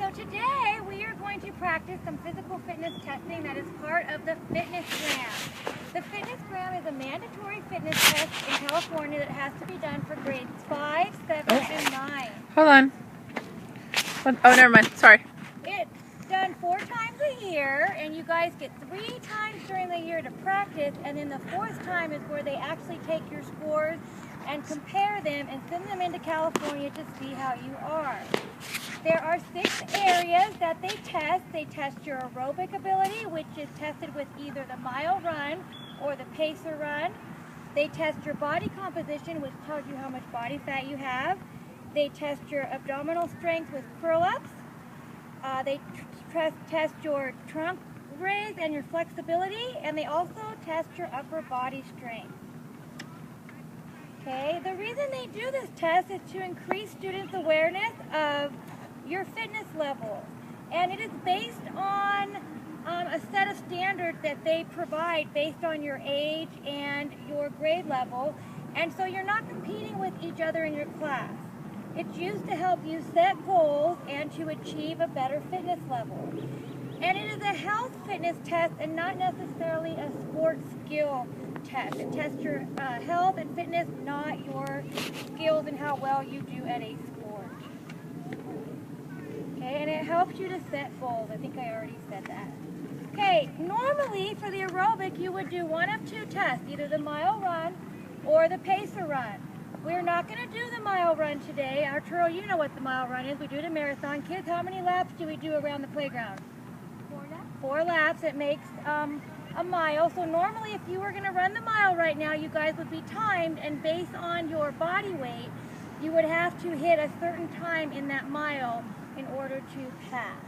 So today we are going to practice some physical fitness testing that is part of the Fitness Gram. The Fitness Gram is a mandatory fitness test in California that has to be done for grades 5, 7, and 9. Hold on. Oh, never mind. Sorry. It's done 4 times a year, and you guys get 3 times during the year to practice, and then the 4th time is where they actually take your scores and compare them and send them into California to see how you are. There are 6 areas that they test. They test your aerobic ability, which is tested with either the mile run or the pacer run. They test your body composition, which tells you how much body fat you have. They test your abdominal strength with curl-ups. They test your trunk raise and your flexibility, and they also test your upper body strength. Okay, the reason they do this test is to increase students' awareness of your fitness level, and it is based on a set of standards that they provide based on your age and your grade level, and so you're not competing with each other in your class. It's used to help you set goals and to achieve a better fitness level. And it is a health fitness test and not necessarily a sports skill test. It tests your health and fitness, not your skills and how well you do at a sport. Okay, and it helps you to set goals. I think I already said that. Okay, normally for the aerobic you would do one of 2 tests, either the mile run or the pacer run. We're not going to do the mile run today. Arturo, you know what the mile run is. We do the marathon. Kids, how many laps do we do around the playground? 4 laps. 4 laps. It makes a mile. So normally if you were going to run the mile right now, you guys would be timed, and based on your body weight, you would have to hit a certain time in that mile in order to pass.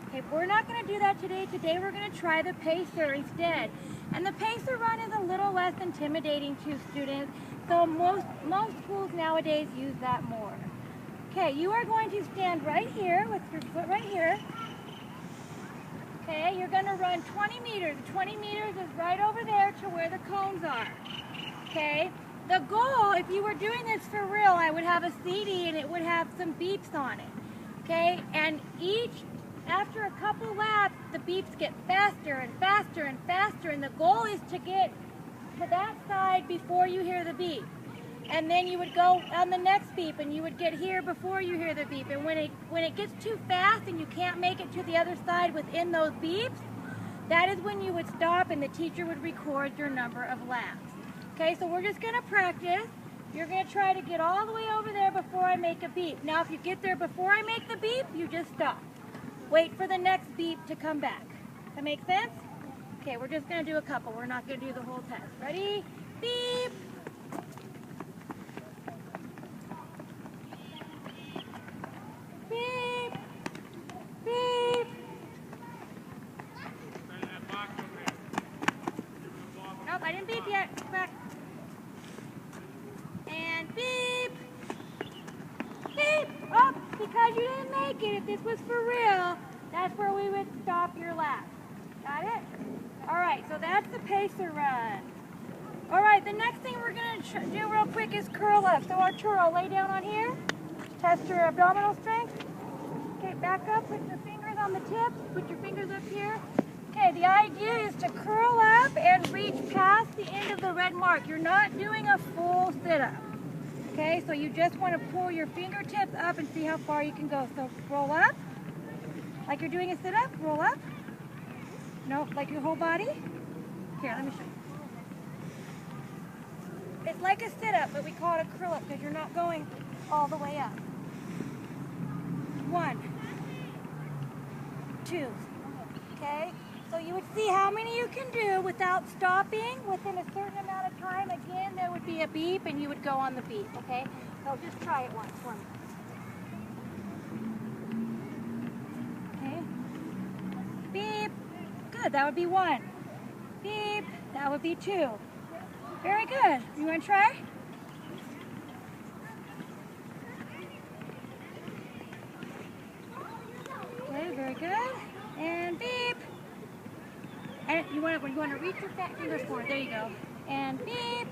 Okay, we're not going to do that today. Today we're going to try the pacer instead. And the pacer run is a little less intimidating to students, so most schools nowadays use that more. Okay, you are going to stand right here with your foot right here. Okay, you're going to run 20 meters. 20 meters is right over there to where the cones are. Okay, the goal, if you were doing this for real, I would have a CD and it would have some beeps on it. Okay, and after a couple laps, the beeps get faster and faster and faster, and the goal is to get to that side before you hear the beep. And then you would go on the next beep, and you would get here before you hear the beep. And when it gets too fast and you can't make it to the other side within those beeps, that is when you would stop and the teacher would record your number of laps. Okay, so we're just going to practice. You're going to try to get all the way over there before I make a beep. Now if you get there before I make the beep, you just stop. Wait for the next beep to come back. That make sense? Okay, we're just going to do a couple. We're not going to do the whole test. Ready? Beep! Beep! Beep! Nope, I didn't beep yet. Come back. And beep! Beep! Oh, because you didn't make it. If this was for real, that's where we would stop your lap. Got it? Alright, so that's the pacer run. Alright, the next thing we're going to do real quick is curl up. So Arturo, lay down on here. Test your abdominal strength. Okay, back up. Put your fingers on the tips. Put your fingers up here. Okay, the idea is to curl up and reach past the end of the red mark. You're not doing a full sit-up. Okay, so you just want to pull your fingertips up and see how far you can go. So roll up. Like you're doing a sit-up. Roll up. No, like your whole body? Here, let me show you. It's like a sit-up, but we call it a curl-up because you're not going all the way up. 1, 2. Okay? So you would see how many you can do without stopping within a certain amount of time. Again, there would be a beep and you would go on the beep, okay? So just try it once for me. Okay? Beep. Good, that would be 1. Beep, that would be 2. Very good. You want to try? Okay, very good. And beep. And you want to reach your fat fingers forward. There you go. And beep.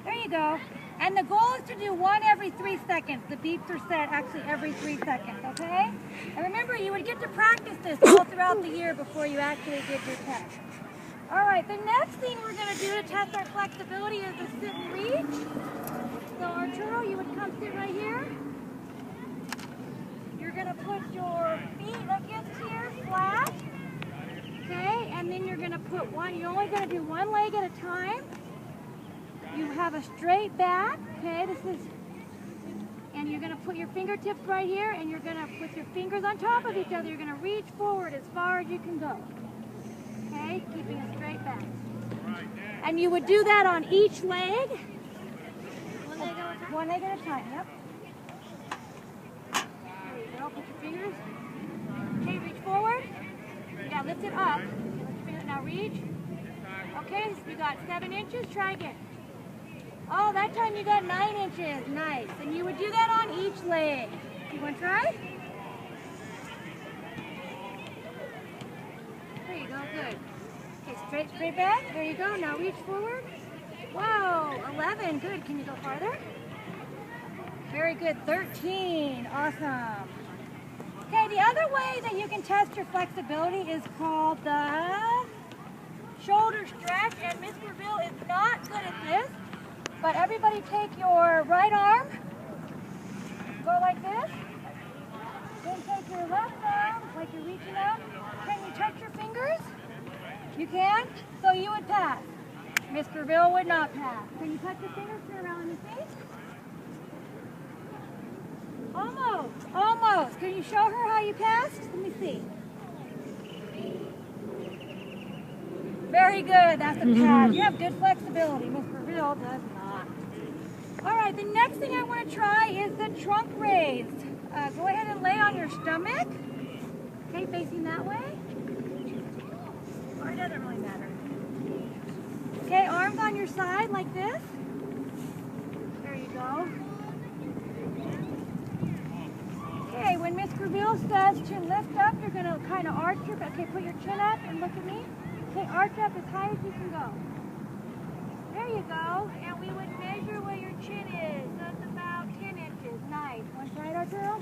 There you go. And the goal is to do one every 3 seconds. The beeps are set actually every 3 seconds, okay? And remember, you would get to practice this all throughout the year before you actually did your test. All right, the next thing we're going to do to test our flexibility is the sit and reach. So Arturo, you would come sit right here. You're going to put your feet against here, flat. Okay, and then you're going to put one, you're only going to do one leg at a time. You have a straight back, okay, and you're going to put your fingertips right here, and you're going to put your fingers on top of each other. You're going to reach forward as far as you can go, okay, keeping a straight back. And you would do that on each leg. One leg at a time, yep. There you go, put your fingers. Okay, reach forward. Yeah, lift it up. Okay, lift your fingers, now reach. Okay, so you got 7 inches, try again. Oh, that time you got 9 inches. Nice. And you would do that on each leg. You want to try? There you go. Good. Okay, straight back. There you go. Now reach forward. Wow, 11. Good. Can you go farther? Very good. 13. Awesome. Okay, the other way that you can test your flexibility is called the shoulder stretch. And Miss Graville is not good at this. But everybody take your right arm, go like this, then take your left arm, like you're reaching out. Can you touch your fingers? You can? So you would pass. Miss Graville would not pass. Can you touch your fingers, turn around on your face? Almost, almost. Can you show her how you passed? Let me see. Very good, that's a pass. You have good flexibility. Miss Graville does not. All right, the next thing I want to try is the trunk raise. Go ahead and lay on your stomach. Okay, facing that way. Or it doesn't really matter. Okay, arms on your side like this. There you go. Okay, when Miss Graville says to lift up, you're going to kind of arch your back. Okay, put your chin up and look at me. Okay, arch up as high as you can go. There you go. And we would measure where your chin is. That's about 10 inches. Nice. Want to try it, Arturo?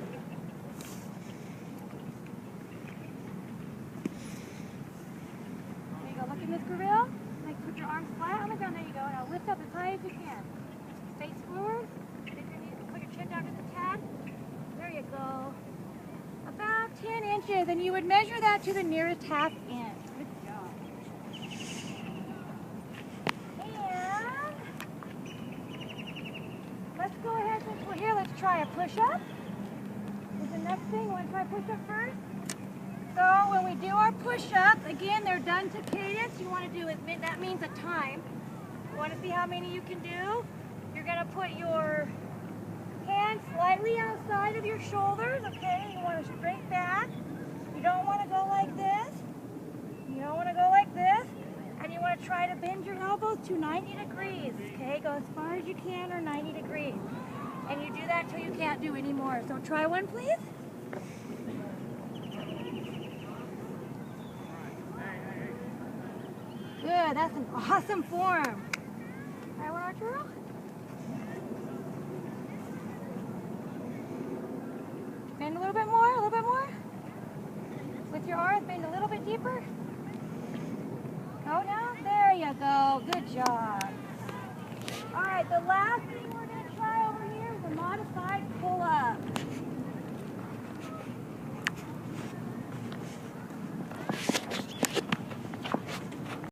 There you go. Look at Miss Graville. Like, put your arms flat on the ground. There you go. Now lift up as high as you can. Face forward. Put your chin down just a tad. There you go. About 10 inches. And you would measure that to the nearest half inch. Good job. Let's go ahead, since we're here, let's try a push-up. Is the next thing. You want to try push-up first? So when we do our push-ups, again, they're done to cadence. You want to do it, that means a time. You want to see how many you can do? You're going to put your hands slightly outside of your shoulders, okay? You want to straight back. You don't want to go like this. You don't want to go like this. And you want to try to bend your elbows to 90 degrees, okay? Go as far as you can or 90 degrees. And you do that till you can't do any more. So try one, please. Good, that's an awesome form. Try one, Arturo. Bend a little bit more, a little bit more. With your arms, bend a little bit deeper. Go now. There you go. Good job. All right, the last thing we're going to try over here is a modified pull-up.